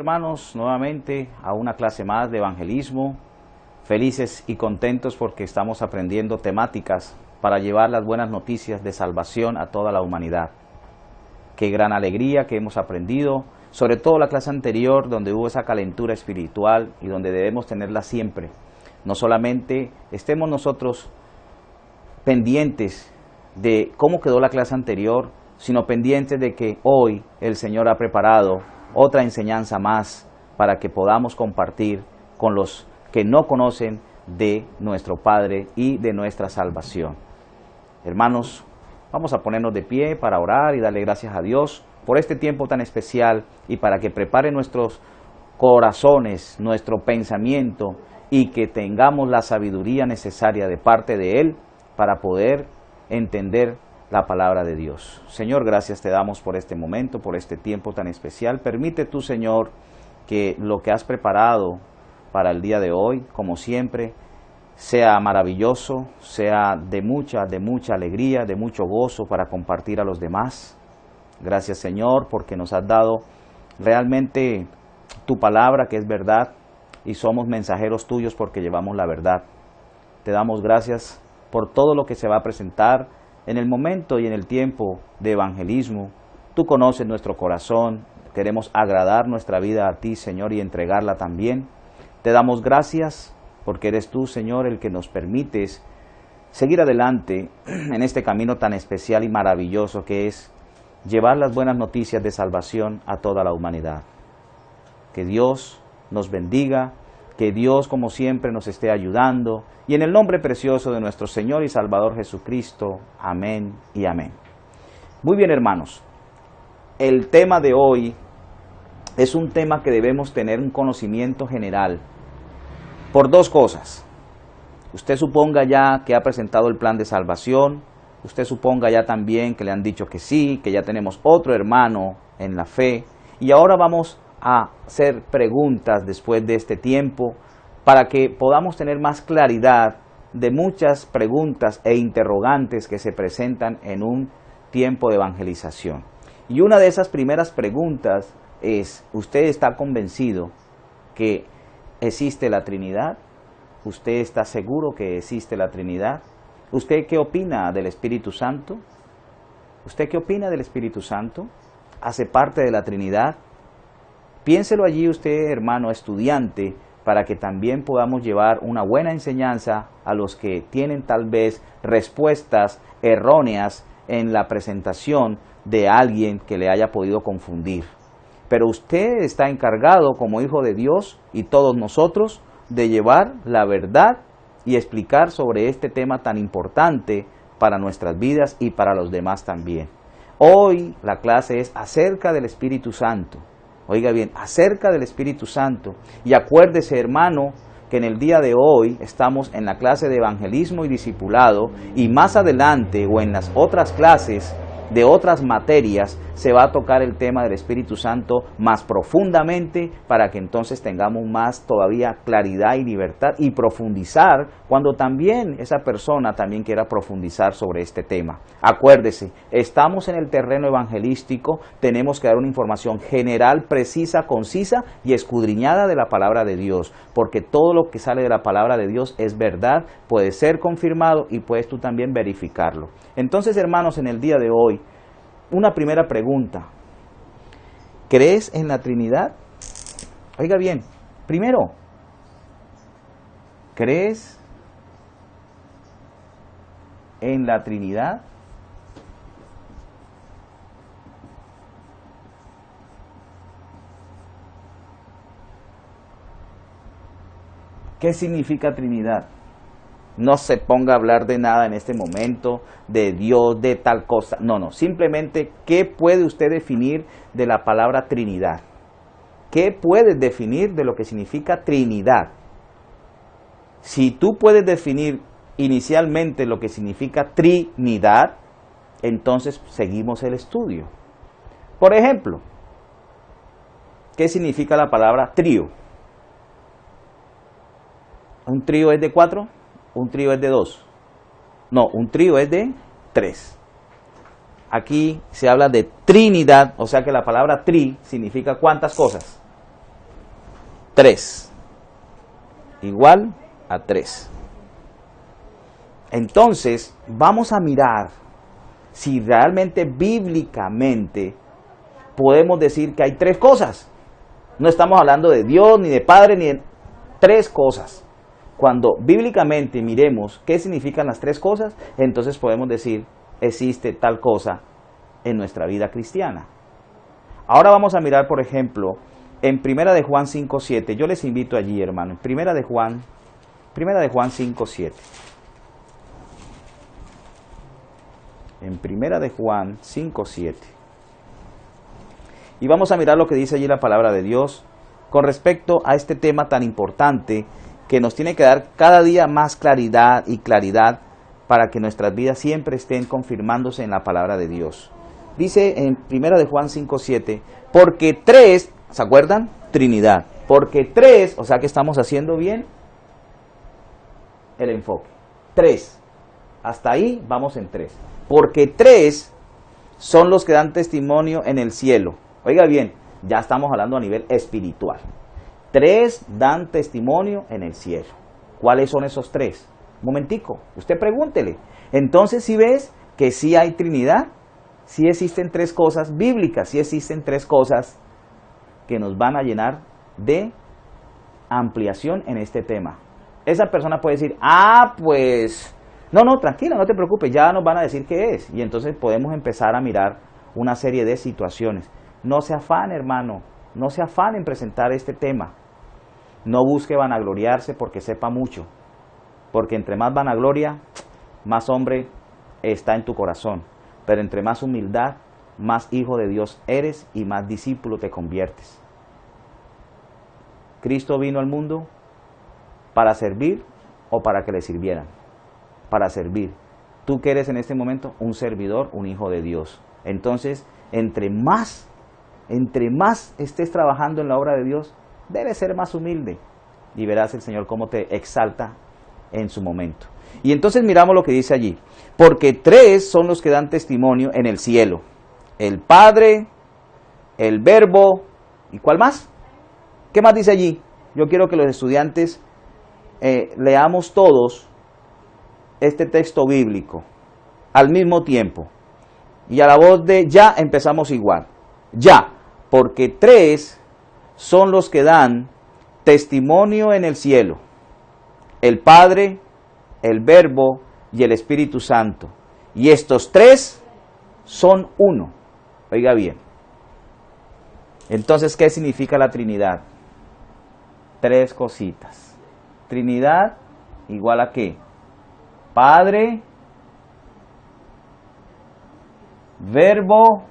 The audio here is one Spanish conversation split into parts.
hermanos nuevamente a una clase más de evangelismo, felices y contentos porque estamos aprendiendo temáticas para llevar las buenas noticias de salvación a toda la humanidad. Qué gran alegría que hemos aprendido, sobre todo la clase anterior donde hubo esa calentura espiritual y donde debemos tenerla siempre. No solamente estemos nosotros pendientes de cómo quedó la clase anterior, sino pendientes de que hoy el Señor ha preparado otra enseñanza más para que podamos compartir con los que no conocen de nuestro Padre y de nuestra salvación. Hermanos, vamos a ponernos de pie para orar y darle gracias a Dios por este tiempo tan especial y para que prepare nuestros corazones, nuestro pensamiento y que tengamos la sabiduría necesaria de parte de Él para poder entender la palabra de Dios. Señor, gracias te damos por este momento, por este tiempo tan especial. Permite tú, Señor, que lo que has preparado para el día de hoy, como siempre, sea maravilloso, sea de mucha alegría, de mucho gozo para compartir a los demás. Gracias, Señor, porque nos has dado realmente tu palabra, que es verdad, y somos mensajeros tuyos porque llevamos la verdad. Te damos gracias por todo lo que se va a presentar en el momento y en el tiempo de evangelismo. Tú conoces nuestro corazón, queremos agradar nuestra vida a ti, Señor, y entregarla también. Te damos gracias porque eres tú, Señor, el que nos permites seguir adelante en este camino tan especial y maravilloso que es llevar las buenas noticias de salvación a toda la humanidad. Que Dios nos bendiga, que Dios como siempre nos esté ayudando, y en el nombre precioso de nuestro Señor y Salvador Jesucristo, amén y amén. Muy bien, hermanos, el tema de hoy es un tema que debemos tener un conocimiento general por dos cosas. Usted suponga ya que ha presentado el plan de salvación, usted suponga ya también que le han dicho que sí, que ya tenemos otro hermano en la fe, y ahora vamos a hacer preguntas después de este tiempo para que podamos tener más claridad de muchas preguntas e interrogantes que se presentan en un tiempo de evangelización. Y una de esas primeras preguntas es: ¿usted está convencido que existe la Trinidad? ¿Usted está seguro que existe la Trinidad? ¿Usted qué opina del Espíritu Santo? ¿Usted qué opina del Espíritu Santo? ¿Hace parte de la Trinidad? Piénselo allí usted, hermano estudiante, para que también podamos llevar una buena enseñanza a los que tienen tal vez respuestas erróneas en la presentación de alguien que le haya podido confundir. Pero usted está encargado como hijo de Dios y todos nosotros de llevar la verdad y explicar sobre este tema tan importante para nuestras vidas y para los demás también. Hoy la clase es acerca del Espíritu Santo. Oiga bien, acerca del Espíritu Santo. Y acuérdese, hermano, que en el día de hoy estamos en la clase de evangelismo y discipulado, y más adelante o en las otras clases de otras materias se va a tocar el tema del Espíritu Santo más profundamente, para que entonces tengamos más todavía claridad y libertad y profundizar cuando también esa persona también quiera profundizar sobre este tema. Acuérdese, estamos en el terreno evangelístico, tenemos que dar una información general, precisa, concisa y escudriñada de la palabra de Dios, porque todo lo que sale de la palabra de Dios es verdad, puede ser confirmado y puedes tú también verificarlo. Entonces, hermanos, en el día de hoy, una primera pregunta: ¿crees en la Trinidad? Oiga bien, primero, ¿crees en la Trinidad? ¿Qué significa Trinidad? No se ponga a hablar de nada en este momento, de Dios, de tal cosa. No, simplemente, ¿qué puede usted definir de la palabra Trinidad? ¿Qué puedes definir de lo que significa Trinidad? Si tú puedes definir inicialmente lo que significa Trinidad, entonces seguimos el estudio. Por ejemplo, ¿qué significa la palabra trío? ¿Un trío es de 4? ¿Un trío es de 2? No, un trío es de 3. Aquí se habla de Trinidad, o sea que la palabra tri significa ¿cuántas cosas? 3 igual a 3. Entonces, vamos a mirar si realmente bíblicamente podemos decir que hay 3 cosas. No estamos hablando de Dios, ni de Padre, ni de 3 cosas. Cuando bíblicamente miremos qué significan las 3 cosas, entonces podemos decir, existe tal cosa en nuestra vida cristiana. Ahora vamos a mirar, por ejemplo, en 1 de Juan 5:7. Yo les invito allí, hermano. 1 de Juan 5:7. En 1 de Juan 5:7. Y vamos a mirar lo que dice allí la palabra de Dios con respecto a este tema tan importante que nos tiene que dar cada día más claridad y claridad para que nuestras vidas siempre estén confirmándose en la palabra de Dios. Dice en 1 de Juan 5:7, porque 3, ¿se acuerdan? Trinidad. Porque 3, o sea que estamos haciendo bien el enfoque. 3. Hasta ahí vamos en 3. Porque 3 son los que dan testimonio en el cielo. Oiga bien, ya estamos hablando a nivel espiritual. 3 dan testimonio en el cielo. ¿Cuáles son esos 3? Un momentico, usted pregúntele. Entonces, si ves que sí hay Trinidad, sí existen 3 cosas bíblicas, sí existen 3 cosas que nos van a llenar de ampliación en este tema. Esa persona puede decir, pues, no, tranquila, no te preocupes, ya nos van a decir qué es. Y entonces podemos empezar a mirar una serie de situaciones. No se afane, hermano, no se afane en presentar este tema. No busque vanagloriarse porque sepa mucho. Porque entre más vanagloria, más hombre está en tu corazón. Pero entre más humildad, más hijo de Dios eres y más discípulo te conviertes. Cristo vino al mundo para servir o para que le sirvieran. Para servir. Tú que eres en este momento un servidor, un hijo de Dios. Entonces, entre más estés trabajando en la obra de Dios, debes ser más humilde. Y verás el Señor cómo te exalta en su momento. Y entonces miramos lo que dice allí. Porque 3 son los que dan testimonio en el cielo. El Padre, el Verbo, ¿y cuál más? ¿Qué más dice allí? Yo quiero que los estudiantes leamos todos este texto bíblico al mismo tiempo. Y a la voz de ya empezamos igual. Ya, porque 3 son los que dan testimonio en el cielo. El Padre, el Verbo y el Espíritu Santo. Y estos 3 son uno. Oiga bien. Entonces, ¿qué significa la Trinidad? 3 cositas. Trinidad igual a ¿qué? Padre, Verbo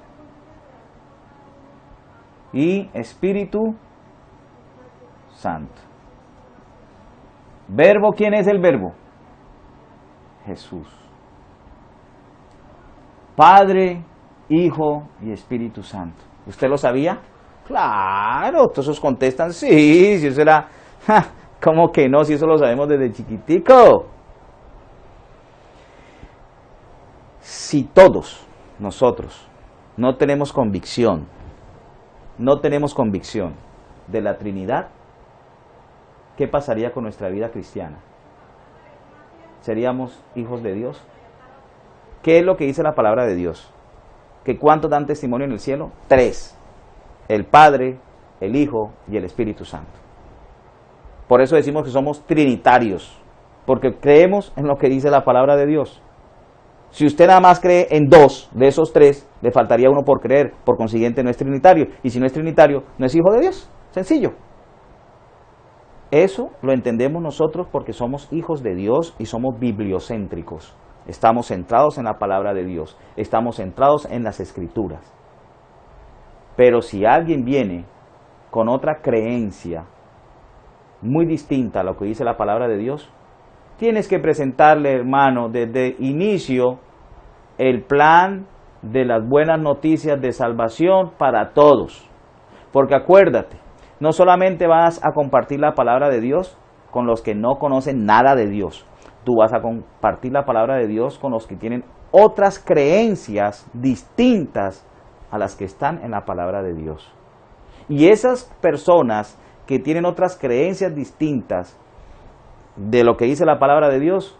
y Espíritu Santo. Verbo, ¿quién es el Verbo? Jesús. Padre, Hijo y Espíritu Santo. ¿Usted lo sabía? Claro, todos esos contestan, sí, si eso era, ¿cómo que no? Si eso lo sabemos desde chiquitico. Si todos nosotros no tenemos convicción de la Trinidad, ¿qué pasaría con nuestra vida cristiana? ¿Seríamos hijos de Dios? ¿Qué es lo que dice la palabra de Dios? ¿Que cuántos dan testimonio en el cielo? 3. El Padre, el Hijo y el Espíritu Santo. Por eso decimos que somos trinitarios, porque creemos en lo que dice la palabra de Dios. Si usted nada más cree en 2 de esos 3, le faltaría uno por creer, por consiguiente no es trinitario. Y si no es trinitario, no es hijo de Dios. Sencillo. Eso lo entendemos nosotros porque somos hijos de Dios y somos bibliocéntricos. Estamos centrados en la palabra de Dios. Estamos centrados en las Escrituras. Pero si alguien viene con otra creencia muy distinta a lo que dice la palabra de Dios, tienes que presentarle, hermano, desde inicio el plan de las buenas noticias de salvación para todos. Porque acuérdate, no solamente vas a compartir la palabra de Dios con los que no conocen nada de Dios, tú vas a compartir la palabra de Dios con los que tienen otras creencias distintas a las que están en la palabra de Dios. Y esas personas que tienen otras creencias distintas de lo que dice la palabra de Dios,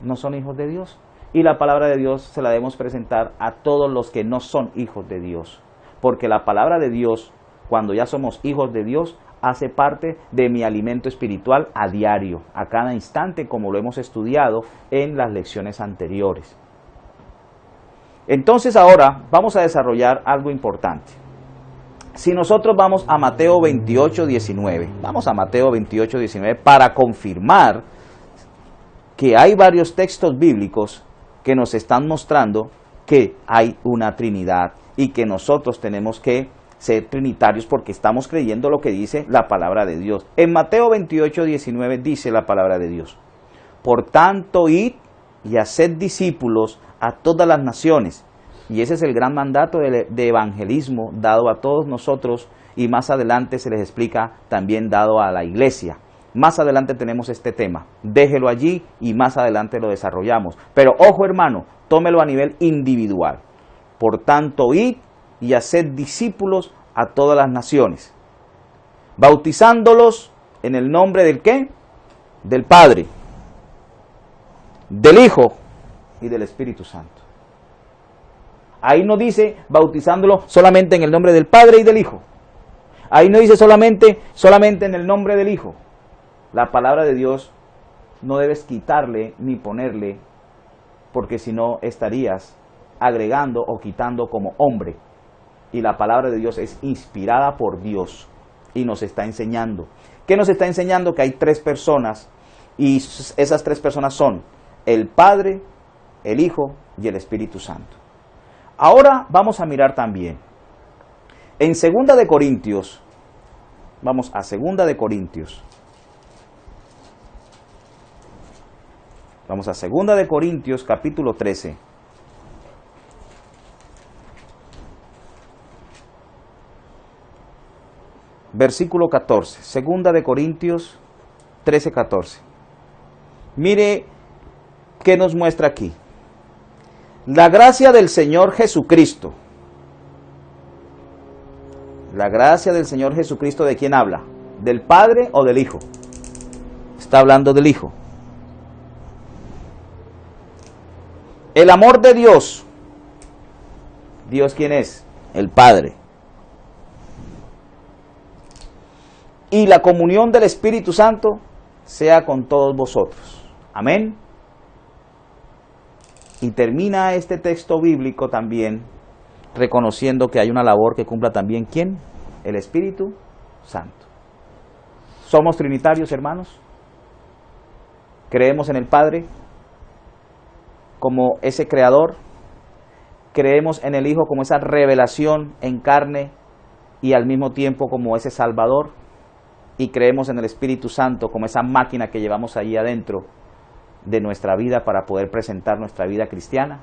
no son hijos de Dios. Y la palabra de Dios se la debemos presentar a todos los que no son hijos de Dios. Porque la palabra de Dios, cuando ya somos hijos de Dios, hace parte de mi alimento espiritual a diario, a cada instante, como lo hemos estudiado en las lecciones anteriores. Entonces ahora vamos a desarrollar algo importante. Si nosotros vamos a Mateo 28, 19, vamos a Mateo 28, 19 para confirmar que hay varios textos bíblicos que nos están mostrando que hay una Trinidad y que nosotros tenemos que ser trinitarios porque estamos creyendo lo que dice la palabra de Dios. En Mateo 28, 19 dice la palabra de Dios: por tanto, id y haced discípulos a todas las naciones. Y ese es el gran mandato de evangelismo dado a todos nosotros, y más adelante se les explica también dado a la iglesia. Más adelante tenemos este tema, déjelo allí y más adelante lo desarrollamos. Pero ojo hermano, tómelo a nivel individual. Por tanto, id y haced discípulos a todas las naciones, bautizándolos en el nombre del ¿qué? Del Padre, del Hijo y del Espíritu Santo. Ahí no dice bautizándolo solamente en el nombre del Padre y del Hijo. Ahí no dice solamente en el nombre del Hijo. La palabra de Dios no debes quitarle ni ponerle, porque si no estarías agregando o quitando como hombre. Y la palabra de Dios es inspirada por Dios y nos está enseñando. ¿Qué nos está enseñando? Que hay tres personas y esas tres personas son el Padre, el Hijo y el Espíritu Santo. Ahora vamos a mirar también en 2 de Corintios, vamos a 2 de Corintios. Vamos a 2 de Corintios capítulo 13. Versículo 14. 2 de Corintios 13, 14. Mire qué nos muestra aquí. La gracia del Señor Jesucristo. La gracia del Señor Jesucristo, ¿de quién habla? ¿Del Padre o del Hijo? Está hablando del Hijo. El amor de Dios. ¿Dios quién es? El Padre. Y la comunión del Espíritu Santo sea con todos vosotros. Amén. Y termina este texto bíblico también reconociendo que hay una labor que cumpla también ¿quién? El Espíritu Santo. ¿Somos trinitarios, hermanos? ¿Creemos en el Padre como ese creador? ¿Creemos en el Hijo como esa revelación en carne y al mismo tiempo como ese Salvador? ¿Y creemos en el Espíritu Santo como esa máquina que llevamos allí adentro de nuestra vida para poder presentar nuestra vida cristiana?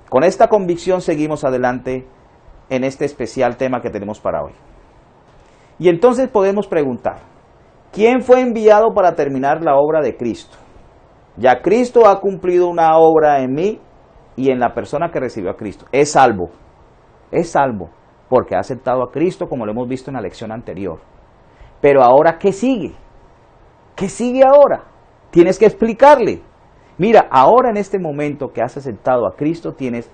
Con esta convicción seguimos adelante en este especial tema que tenemos para hoy. Y entonces podemos preguntar, ¿quién fue enviado para terminar la obra de Cristo? Ya Cristo ha cumplido una obra en mí y en la persona que recibió a Cristo. Es salvo porque ha aceptado a Cristo, como lo hemos visto en la lección anterior. Pero ahora, ¿qué sigue? ¿Qué sigue ahora? Tienes que explicarle. Mira, ahora en este momento que has aceptado a Cristo, tienes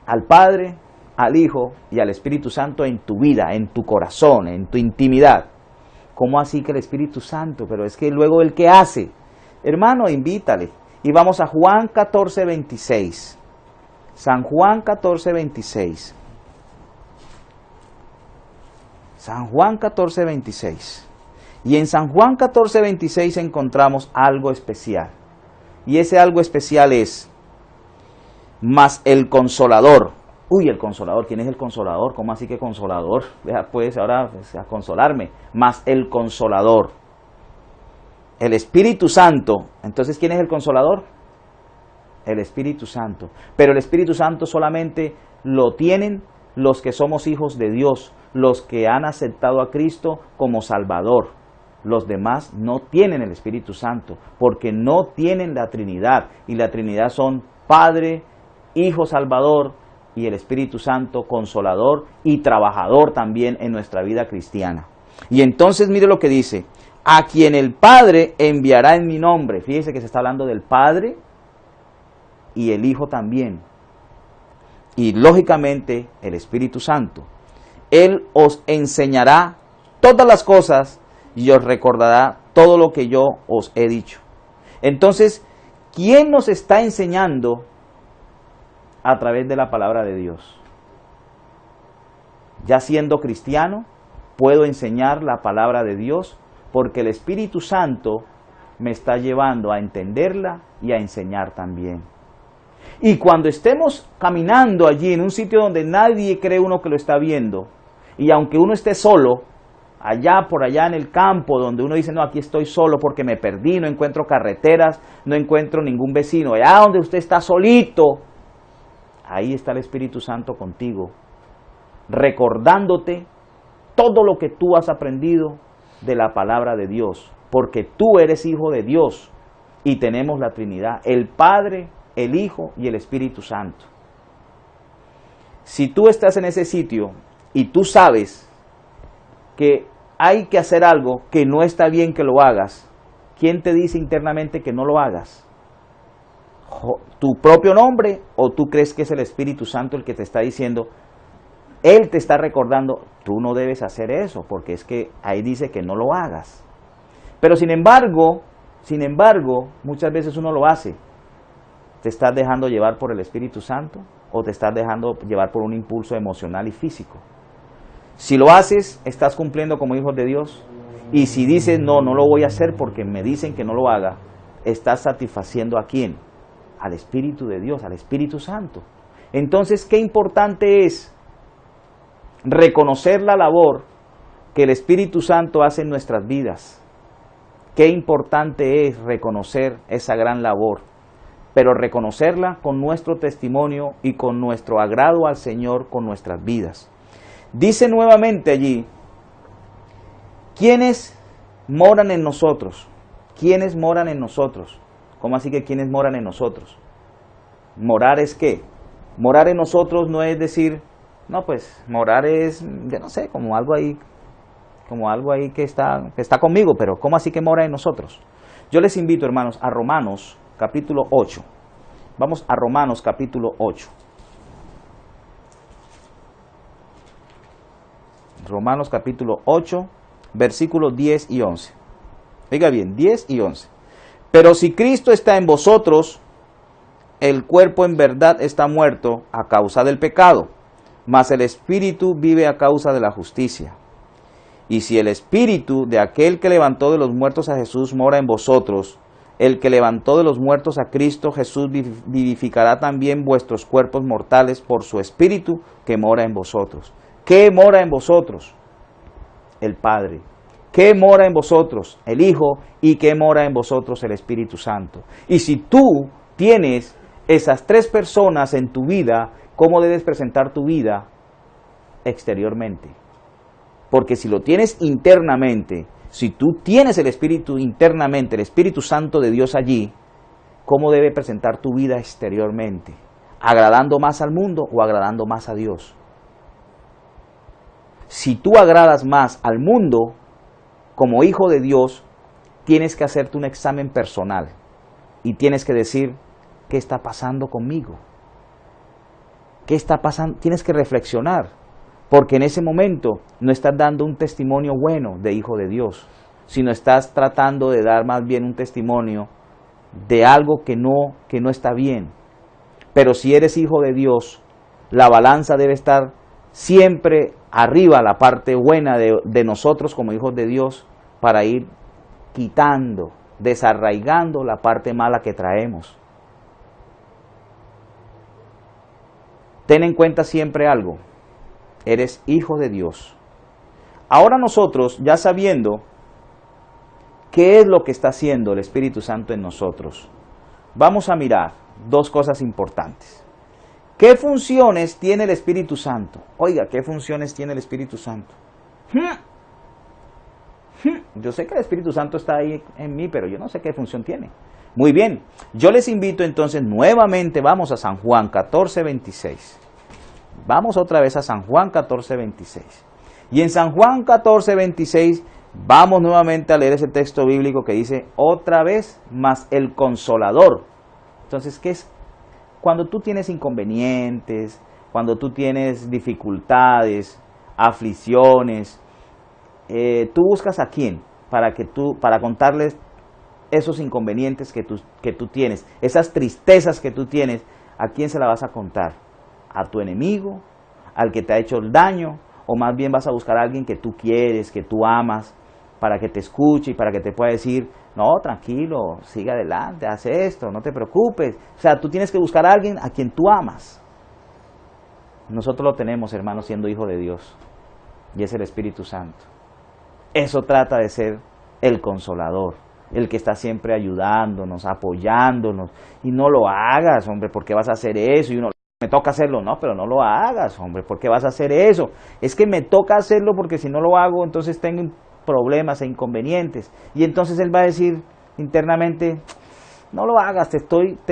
al Padre, al Hijo y al Espíritu Santo en tu vida, en tu corazón, en tu intimidad. ¿Cómo así que el Espíritu Santo? Pero es que luego ¿el qué hace? Hermano, invítale. Y vamos a Juan 14, 26. San Juan 14, 26. San Juan 14, 26. Y en San Juan 14, 26 encontramos algo especial. Y ese algo especial es, más el Consolador. Uy, el Consolador, ¿quién es el Consolador? ¿Cómo así que Consolador? Deja pues ahora a consolarme. Más el Consolador. El Espíritu Santo. Entonces, ¿quién es el Consolador? El Espíritu Santo. Pero el Espíritu Santo solamente lo tienen los que somos hijos de Dios, los que han aceptado a Cristo como Salvador. Los demás no tienen el Espíritu Santo, porque no tienen la Trinidad. Y la Trinidad son Padre, Hijo Salvador y el Espíritu Santo Consolador y trabajador también en nuestra vida cristiana. Y entonces mire lo que dice, a quien el Padre enviará en mi nombre. Fíjese que se está hablando del Padre y el Hijo también. Y lógicamente el Espíritu Santo. Él os enseñará todas las cosas y os recordará todo lo que yo os he dicho. Entonces, ¿quién nos está enseñando a través de la palabra de Dios? Ya siendo cristiano, puedo enseñar la palabra de Dios porque el Espíritu Santo me está llevando a entenderla y a enseñar también. Y cuando estemos caminando allí en un sitio donde nadie cree uno que lo está viendo, y aunque uno esté solo, allá por allá en el campo, donde uno dice, no, aquí estoy solo porque me perdí, no encuentro carreteras, no encuentro ningún vecino, allá donde usted está solito, ahí está el Espíritu Santo contigo, recordándote todo lo que tú has aprendido de la palabra de Dios, porque tú eres hijo de Dios y tenemos la Trinidad, el Padre, el Hijo y el Espíritu Santo. Si tú estás en ese sitio y tú sabes que hay que hacer algo que no está bien que lo hagas, ¿quién te dice internamente que no lo hagas? ¿Tu propio nombre o tú crees que es el Espíritu Santo el que te está diciendo? Él te está recordando, tú no debes hacer eso, porque es que ahí dice que no lo hagas. Pero sin embargo, muchas veces uno lo hace. ¿Te estás dejando llevar por el Espíritu Santo o te estás dejando llevar por un impulso emocional y físico? Si lo haces, estás cumpliendo como hijo de Dios. Y si dices, no, no lo voy a hacer porque me dicen que no lo haga, estás satisfaciendo ¿a quién? Al Espíritu de Dios, al Espíritu Santo. Entonces, qué importante es reconocer la labor que el Espíritu Santo hace en nuestras vidas. Qué importante es reconocer esa gran labor, pero reconocerla con nuestro testimonio y con nuestro agrado al Señor con nuestras vidas. Dice nuevamente allí, ¿quiénes moran en nosotros? ¿Quiénes moran en nosotros? ¿Cómo así que quiénes moran en nosotros? ¿Morar es qué? Morar en nosotros no es decir, no, pues morar es, yo no sé, como algo ahí que está conmigo, pero ¿cómo así que mora en nosotros? Yo les invito, hermanos, a Romanos capítulo 8. Vamos a Romanos capítulo 8. Romanos capítulo 8, versículos 10 y 11. Oiga bien, 10 y 11. Pero si Cristo está en vosotros, el cuerpo en verdad está muerto a causa del pecado, mas el Espíritu vive a causa de la justicia. Y si el Espíritu de aquel que levantó de los muertos a Jesús mora en vosotros, el que levantó de los muertos a Cristo Jesús vivificará también vuestros cuerpos mortales por su Espíritu que mora en vosotros. ¿Qué mora en vosotros? El Padre. ¿Qué mora en vosotros? El Hijo. ¿Y qué mora en vosotros? El Espíritu Santo. Y si tú tienes esas tres personas en tu vida, ¿cómo debes presentar tu vida exteriormente? Porque si lo tienes internamente, si tú tienes el Espíritu internamente, el Espíritu Santo de Dios allí, ¿cómo debe presentar tu vida exteriormente? ¿Agradando más al mundo o agradando más a Dios? Si tú agradas más al mundo, como hijo de Dios, tienes que hacerte un examen personal y tienes que decir, ¿qué está pasando conmigo? ¿Qué está pasando? Tienes que reflexionar, porque en ese momento no estás dando un testimonio bueno de hijo de Dios, sino estás tratando de dar más bien un testimonio de algo que no está bien. Pero si eres hijo de Dios, la balanza debe estar siempre arriba, la parte buena de nosotros como hijos de Dios, para ir quitando, desarraigando la parte mala que traemos. Ten en cuenta siempre algo, eres hijo de Dios. Ahora nosotros, ya sabiendo qué es lo que está haciendo el Espíritu Santo en nosotros, vamos a mirar dos cosas importantes. ¿Qué funciones tiene el Espíritu Santo? Oiga, ¿qué funciones tiene el Espíritu Santo? Yo sé que el Espíritu Santo está ahí en mí, pero yo no sé qué función tiene. Muy bien, yo les invito entonces nuevamente, vamos a San Juan 14:26. Vamos otra vez a San Juan 14:26. Y en San Juan 14, 26, vamos nuevamente a leer ese texto bíblico que dice, otra vez, más el Consolador. Entonces, ¿qué es? Cuando tú tienes inconvenientes, cuando tú tienes dificultades, aflicciones, tú buscas a quién para contarles esos inconvenientes que tú tienes, esas tristezas que tú tienes, ¿a quién se la vas a contar? ¿A tu enemigo? ¿Al que te ha hecho el daño? ¿O más bien vas a buscar a alguien que tú quieres, que tú amas, para que te escuche y para que te pueda decir, no, tranquilo, sigue adelante, haz esto, no te preocupes? O sea, tú tienes que buscar a alguien a quien tú amas. Nosotros lo tenemos, hermanos, siendo hijos de Dios, y es el Espíritu Santo. Eso trata de ser el Consolador, el que está siempre ayudándonos, apoyándonos. Y no lo hagas, hombre, ¿por qué vas a hacer eso? Y uno, me toca hacerlo, no, pero no lo hagas, hombre, ¿por qué vas a hacer eso? Es que me toca hacerlo porque si no lo hago, entonces tengo problemas e inconvenientes. Y entonces él va a decir internamente, no lo hagas, te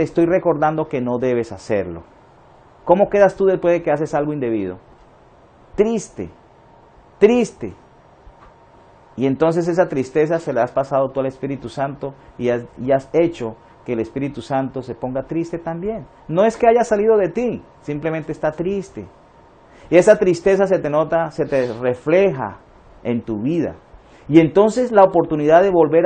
estoy recordando que no debes hacerlo. ¿Cómo quedas tú después de que haces algo indebido? Triste, triste. Y entonces esa tristeza se la has pasado tú al Espíritu Santo y has hecho que el Espíritu Santo se ponga triste también. No es que haya salido de ti, simplemente está triste. Y esa tristeza se te nota, se te refleja en tu vida. Y entonces la oportunidad de volver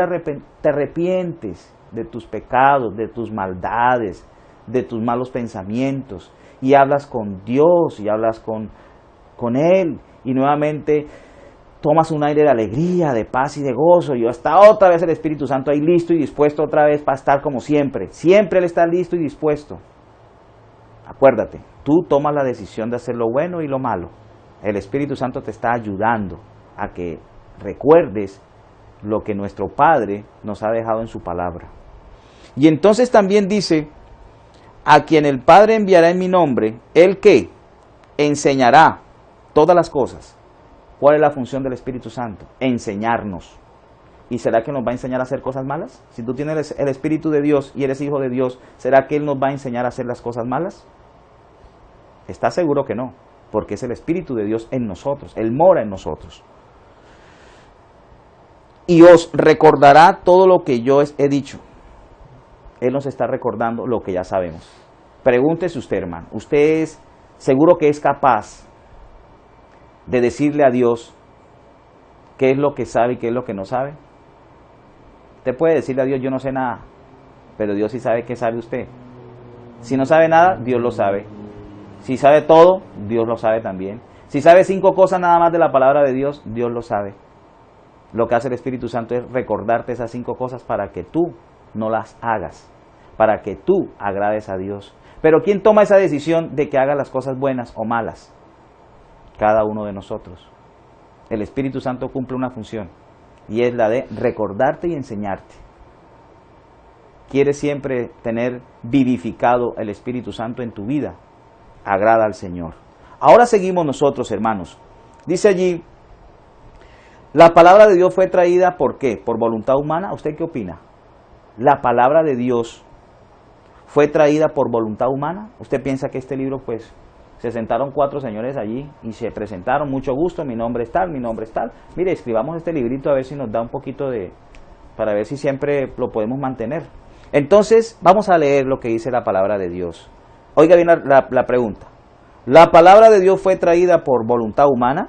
te arrepientes de tus pecados, de tus maldades, de tus malos pensamientos. Y hablas con Dios y hablas con Él. Y nuevamente tomas un aire de alegría, de paz y de gozo, y está otra vez el Espíritu Santo ahí listo y dispuesto otra vez para estar como siempre. Siempre Él está listo y dispuesto. Acuérdate, tú tomas la decisión de hacer lo bueno y lo malo. El Espíritu Santo te está ayudando a que recuerdes lo que nuestro Padre nos ha dejado en su palabra. Y entonces también dice, a quien el Padre enviará en mi nombre, ¿Él qué? Enseñará todas las cosas. ¿Cuál es la función del Espíritu Santo? Enseñarnos. ¿Y será que nos va a enseñar a hacer cosas malas? Si tú tienes el Espíritu de Dios y eres hijo de Dios, ¿será que Él nos va a enseñar a hacer las cosas malas? ¿Estás seguro que no? Porque es el Espíritu de Dios en nosotros. Él mora en nosotros. Y os recordará todo lo que yo he dicho. Él nos está recordando lo que ya sabemos. Pregúntese usted, hermano. ¿Usted es seguro que es capaz de decirle a Dios qué es lo que sabe y qué es lo que no sabe? Usted puede decirle a Dios, yo no sé nada, pero Dios sí sabe qué sabe usted. Si no sabe nada, Dios lo sabe. Si sabe todo, Dios lo sabe también. Si sabe 5 cosas nada más de la palabra de Dios, Dios lo sabe. Lo que hace el Espíritu Santo es recordarte esas 5 cosas para que tú no las hagas, para que tú agrades a Dios. Pero ¿quién toma esa decisión de que haga las cosas buenas o malas? Cada uno de nosotros. El Espíritu Santo cumple una función y es la de recordarte y enseñarte. ¿Quieres siempre tener vivificado el Espíritu Santo en tu vida? Agrada al Señor. Ahora seguimos nosotros, hermanos. Dice allí, la palabra de Dios fue traída ¿por qué? ¿Por voluntad humana? ¿Usted qué opina? ¿La palabra de Dios fue traída por voluntad humana? ¿Usted piensa que este libro pues se sentaron 4 señores allí y se presentaron, mucho gusto, mi nombre es tal, mi nombre es tal? Mire, escribamos este librito a ver si nos da un poquito para ver si siempre lo podemos mantener. Entonces, vamos a leer lo que dice la palabra de Dios. Oiga bien la pregunta. ¿La palabra de Dios fue traída por voluntad humana?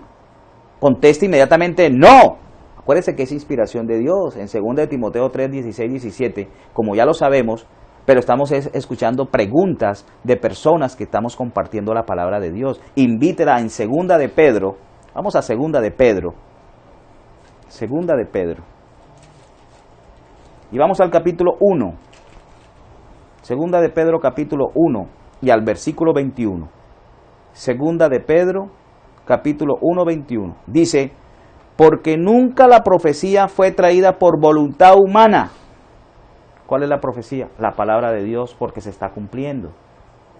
Conteste inmediatamente, no. Acuérdese que es inspiración de Dios. En 2 de Timoteo 3, 16, 17, como ya lo sabemos, pero estamos escuchando preguntas de personas que estamos compartiendo la palabra de Dios. Invítela en 2 de Pedro. Vamos a 2 de Pedro. 2 de Pedro. Y vamos al capítulo 1. 2 de Pedro capítulo 1 y al versículo 21. 2 de Pedro capítulo 1, 21. Dice, porque nunca la profecía fue traída por voluntad humana. ¿Cuál es la profecía? La palabra de Dios, porque se está cumpliendo.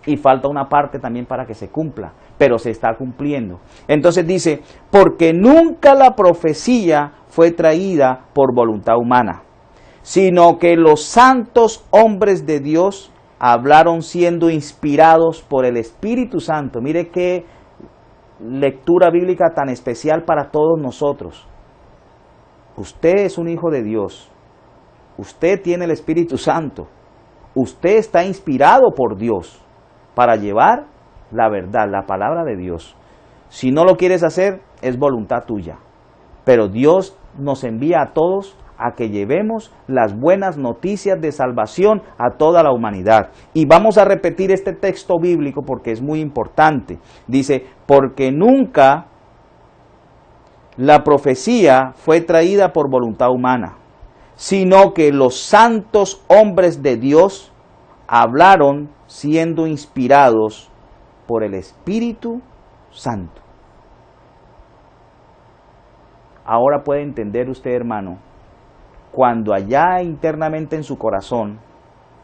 Y falta una parte también para que se cumpla, pero se está cumpliendo. Entonces dice, porque nunca la profecía fue traída por voluntad humana, sino que los santos hombres de Dios hablaron siendo inspirados por el Espíritu Santo. Mire qué lectura bíblica tan especial para todos nosotros. Usted es un hijo de Dios. Usted tiene el Espíritu Santo. Usted está inspirado por Dios para llevar la verdad, la palabra de Dios. Si no lo quieres hacer, es voluntad tuya. Pero Dios nos envía a todos a que llevemos las buenas noticias de salvación a toda la humanidad. Y vamos a repetir este texto bíblico porque es muy importante. Dice, porque nunca la profecía fue traída por voluntad humana, sino que los santos hombres de Dios hablaron siendo inspirados por el Espíritu Santo. Ahora puede entender usted, hermano, cuando allá internamente en su corazón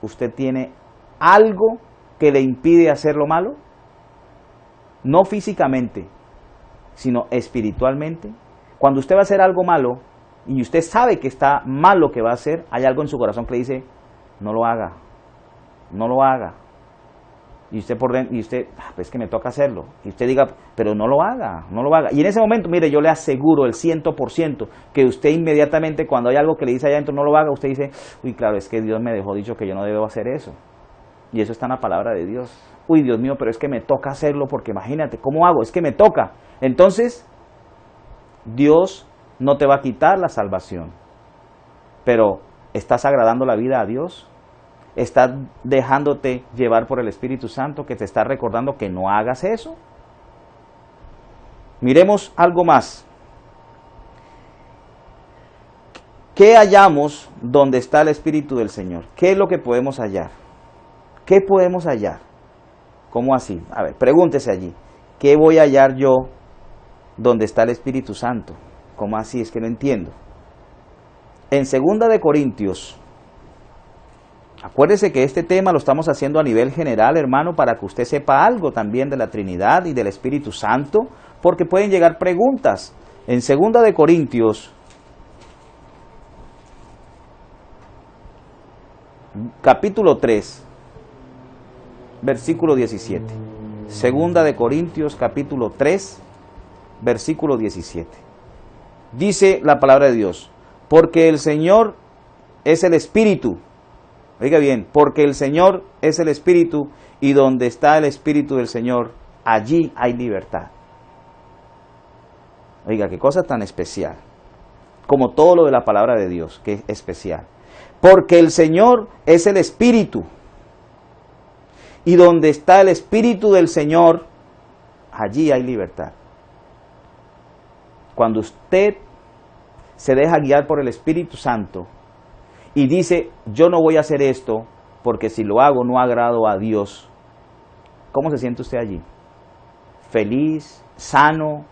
usted tiene algo que le impide hacer lo malo, no físicamente, sino espiritualmente. Cuando usted va a hacer algo malo y usted sabe que está mal lo que va a hacer, hay algo en su corazón que le dice, no lo haga, no lo haga. Y usted por dentro, pues que me toca hacerlo. Y usted diga, pero no lo haga, no lo haga. Y en ese momento, mire, yo le aseguro el 100% que usted inmediatamente cuando hay algo que le dice allá adentro, no lo haga, usted dice, uy, claro, es que Dios me dejó dicho que yo no debo hacer eso. Y eso está en la palabra de Dios. Uy, Dios mío, pero es que me toca hacerlo porque imagínate, ¿cómo hago? Es que me toca. Entonces, Dios no te va a quitar la salvación. Pero, ¿estás agradando la vida a Dios? ¿Estás dejándote llevar por el Espíritu Santo que te está recordando que no hagas eso? Miremos algo más. ¿Qué hallamos donde está el Espíritu del Señor? ¿Qué es lo que podemos hallar? ¿Qué podemos hallar? ¿Cómo así? A ver, pregúntese allí. ¿Qué voy a hallar yo donde está el Espíritu Santo? ¿Cómo así? Es que no entiendo. En 2 de Corintios, acuérdese que este tema lo estamos haciendo a nivel general, hermano, para que usted sepa algo también de la Trinidad y del Espíritu Santo, porque pueden llegar preguntas. En 2 de Corintios, capítulo 3, versículo 17. 2 de Corintios, capítulo 3, versículo 17. Dice la palabra de Dios, porque el Señor es el Espíritu. Oiga bien, porque el Señor es el Espíritu y donde está el Espíritu del Señor, allí hay libertad. Oiga, qué cosa tan especial. Como todo lo de la palabra de Dios, que es especial. Porque el Señor es el Espíritu y donde está el Espíritu del Señor, allí hay libertad. Cuando usted se deja guiar por el Espíritu Santo, y dice, yo no voy a hacer esto, porque si lo hago no agrado a Dios. ¿Cómo se siente usted allí? Feliz, sano,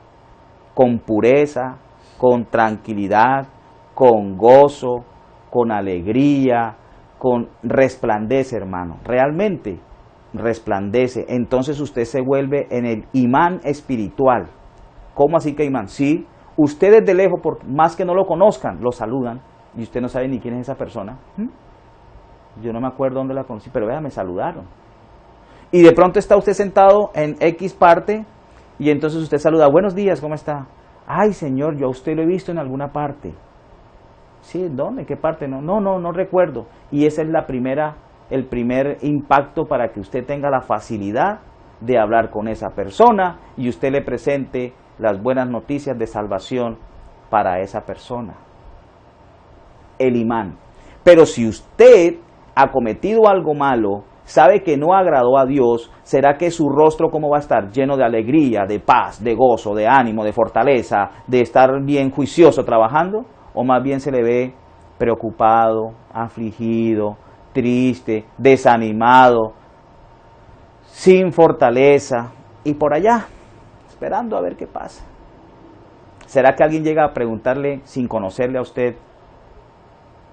con pureza, con tranquilidad, con gozo, con alegría, con resplandece, hermano. Realmente resplandece. Entonces usted se vuelve en el imán espiritual. ¿Cómo así que imán? Sí, ustedes de lejos, por más que no lo conozcan, lo saludan. Y usted no sabe ni quién es esa persona. Yo no me acuerdo dónde la conocí, pero vea, me saludaron. Y de pronto está usted sentado en X parte y entonces usted saluda, buenos días, ¿cómo está? Ay, señor, yo a usted lo he visto en alguna parte. Sí, ¿dónde? ¿Qué parte? No recuerdo. Y esa es el primer impacto para que usted tenga la facilidad de hablar con esa persona y usted le presente las buenas noticias de salvación para esa persona. El imán. Pero si usted ha cometido algo malo, sabe que no agradó a Dios, ¿será que su rostro cómo va a estar? Lleno de alegría, de paz, de gozo, de ánimo, de fortaleza, de estar bien juicioso trabajando? ¿O más bien se le ve preocupado, afligido, triste, desanimado, sin fortaleza y por allá, esperando a ver qué pasa? ¿Será que alguien llega a preguntarle sin conocerle a usted,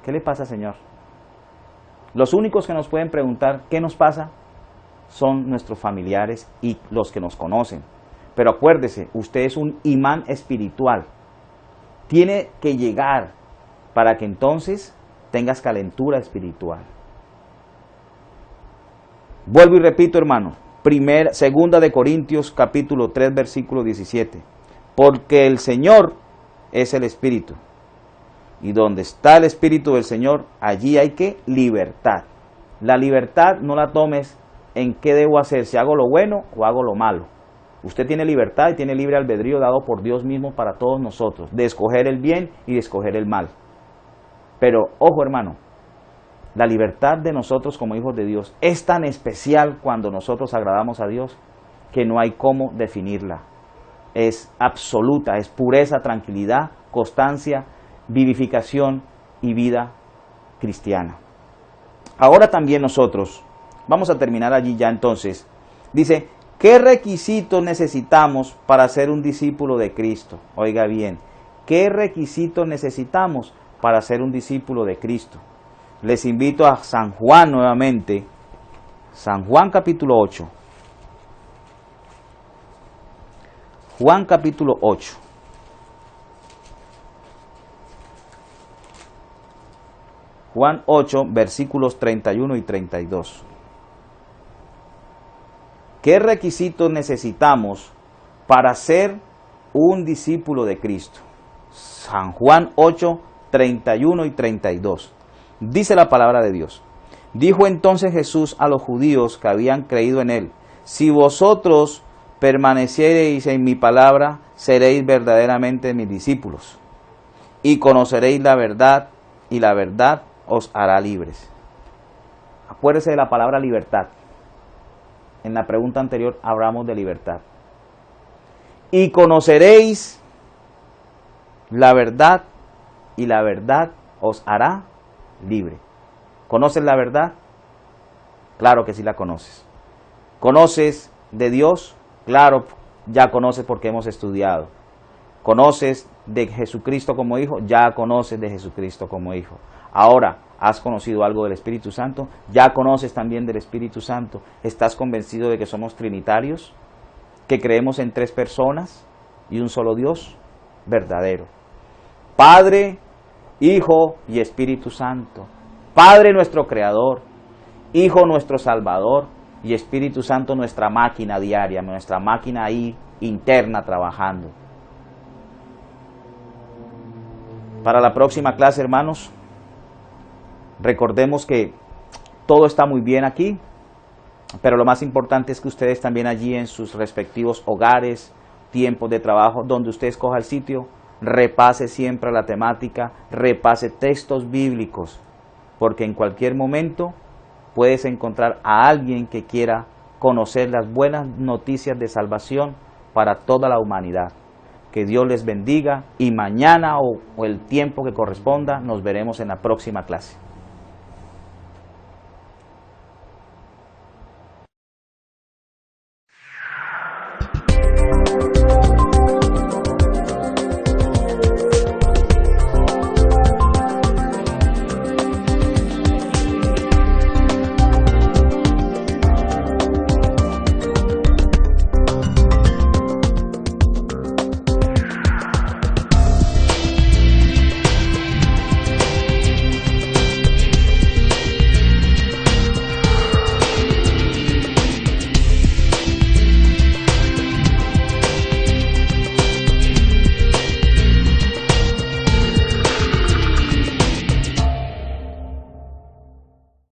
¿qué le pasa, Señor? Los únicos que nos pueden preguntar qué nos pasa son nuestros familiares y los que nos conocen. Pero acuérdese, usted es un imán espiritual. Tiene que llegar para que entonces tengas calentura espiritual. Vuelvo y repito, hermano, Segunda de Corintios capítulo 3 versículo 17. Porque el Señor es el Espíritu. Y donde está el Espíritu del Señor, allí hay que libertad. La libertad no la tomes en qué debo hacer, si hago lo bueno o hago lo malo. Usted tiene libertad y tiene libre albedrío dado por Dios mismo para todos nosotros, de escoger el bien y de escoger el mal. Pero, ojo hermano, la libertad de nosotros como hijos de Dios es tan especial cuando nosotros agradamos a Dios que no hay cómo definirla. Es absoluta, es pureza, tranquilidad, constancia, vivificación y vida cristiana. Ahora también nosotros, vamos a terminar allí ya entonces, dice, ¿qué requisitos necesitamos para ser un discípulo de Cristo? Oiga bien, ¿qué requisitos necesitamos para ser un discípulo de Cristo? Les invito a San Juan nuevamente, San Juan capítulo 8. Juan capítulo 8. Juan 8, versículos 31 y 32. ¿Qué requisitos necesitamos para ser un discípulo de Cristo? San Juan 8, 31 y 32. Dice la palabra de Dios. Dijo entonces Jesús a los judíos que habían creído en él: si vosotros permaneciereis en mi palabra, seréis verdaderamente mis discípulos, y conoceréis la verdad, y la verdad os hará libres. Acuérdese de la palabra libertad. En la pregunta anterior hablamos de libertad. Y conoceréis la verdad, y la verdad os hará libre. ¿Conoces la verdad? Claro que sí la conoces. ¿Conoces de Dios? Claro, ya conoces porque hemos estudiado. ¿Conoces de Jesucristo como hijo? Ya conoces de Jesucristo como hijo. Ahora, ¿has conocido algo del Espíritu Santo? ¿Ya conoces también del Espíritu Santo? ¿Estás convencido de que somos trinitarios? ¿Que creemos en tres personas y un solo Dios verdadero? Padre, Hijo y Espíritu Santo. Padre nuestro Creador, Hijo nuestro Salvador y Espíritu Santo nuestra máquina diaria, nuestra máquina ahí interna trabajando. Para la próxima clase, hermanos, recordemos que todo está muy bien aquí, pero lo más importante es que ustedes también allí en sus respectivos hogares, tiempos de trabajo, donde usted escoja el sitio, repase siempre la temática, repase textos bíblicos, porque en cualquier momento puedes encontrar a alguien que quiera conocer las buenas noticias de salvación para toda la humanidad. Que Dios les bendiga y mañana o el tiempo que corresponda nos veremos en la próxima clase.